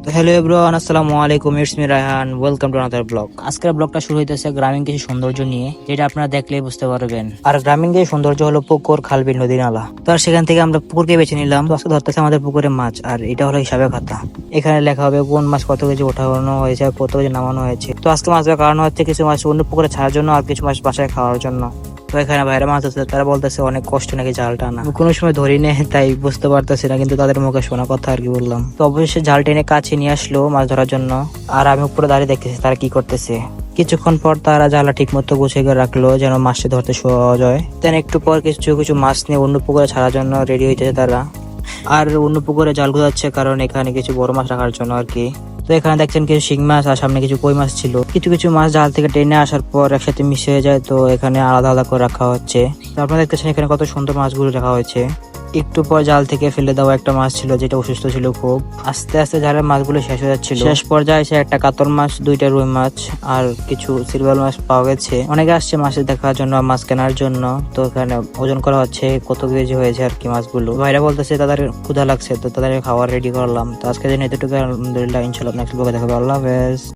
তো hello everyone, আসসালামু আলাইকুম, it's me Raihan, welcome to another blog. আজকের ব্লগটা শুরু হইতেছে গ্রামীণ কিছু সৌন্দর্য নিয়ে, যেটা আপনারা দেখলেই বুঝতে পারবেন। আর গ্রামীণ কিছু সৌন্দর্য হলো পুকুর, খাল, বিল, নদী, নালা। তো আর সেখান থেকে আমরা পুকুরকে বেছে নিলাম। তো আজকে ধরতেছে আমাদের পুকুরে মাছ, আর এটা হলো হিসাবে খাতা। এখানে লেখা হবে কোন মাছ কত কেজি ওঠানো হয়েছে আর কত কেজি নামানো হয়েছে। তো আজকে মাছ ধরার কারণ হচ্ছে কিছু মাছ অন্য পুকুরে ছাড়ার জন্য আর কিছু মাছ বাসায় খাওয়ার জন্য। তো এখানে বাইরে মাছ আছে, তারা বলতেছে অনেক কষ্ট নাকি জাল টানা। কোনো সময় ধরি নেই, তাই বুঝতে পারতেছি না, কিন্তু তাদের মুখে শোনা কথা আর কি বললাম। তো অবশ্যই জাল টেনে কাছে নিয়ে আসলো মাছ ধরার জন্য। আর আমি উপরে দাঁড়িয়ে দেখতেছি তারা কি করতেছে। কিছুক্ষণ পর তারা জালটা ঠিক মতো গুছিয়ে করে রাখলো যেন মাছটি ধরতে সহজ হয়। দেন একটু পর কিছু কিছু মাছ নিয়ে অন্য পুকুরে ছাড়ার জন্য রেডি হইতেছে তারা। আর অন্য পুকুরে জাল গুজাচ্ছে, কারণ এখানে কিছু বড় মাছ রাখার জন্য আর কি। তো এখানে দেখছেন কিছু শিং মাছ আর সামনে কিছু কই মাছ ছিল। কিছু কিছু মাছ জাল থেকে টেনে আসার পর একসাথে মিশে হয়ে যায়, তো এখানে আলাদা আলাদা করে রাখা হচ্ছে। তো আপনারা দেখতেছেন এখানে কত সুন্দর মাছগুলো রাখা হয়েছে। একটু পর জাল থেকে ফেলে দেওয়া একটা মাছ ছিল যেটা অসুস্থ ছিল খুব। আস্তে আস্তে জালের মাছগুলো শেষ হয়ে যাচ্ছিল। শেষ পর্যায়ে এসে একটা কাতল মাছ, দুইটা রুই মাছ আর কিছু সিলভার মাছ পাওয়া গেছে। অনেকে আসছে মাছ দেখার জন্য, মাছ কেনার জন্য। তো এখানে ওজন করা হচ্ছে কত কেজি হয়েছে আর কি মাছগুলো। ভাইরা বলতেছে তাদের ক্ষুধা লাগছে, তো তাদের খাবার রেডি করলাম। তো আজকে দিন এতটুকু, আলহামদুলিল্লাহ, ইনশাল্লাহ নেক্সট ব্লগে দেখাবো। আল্লাহ হাফেজ।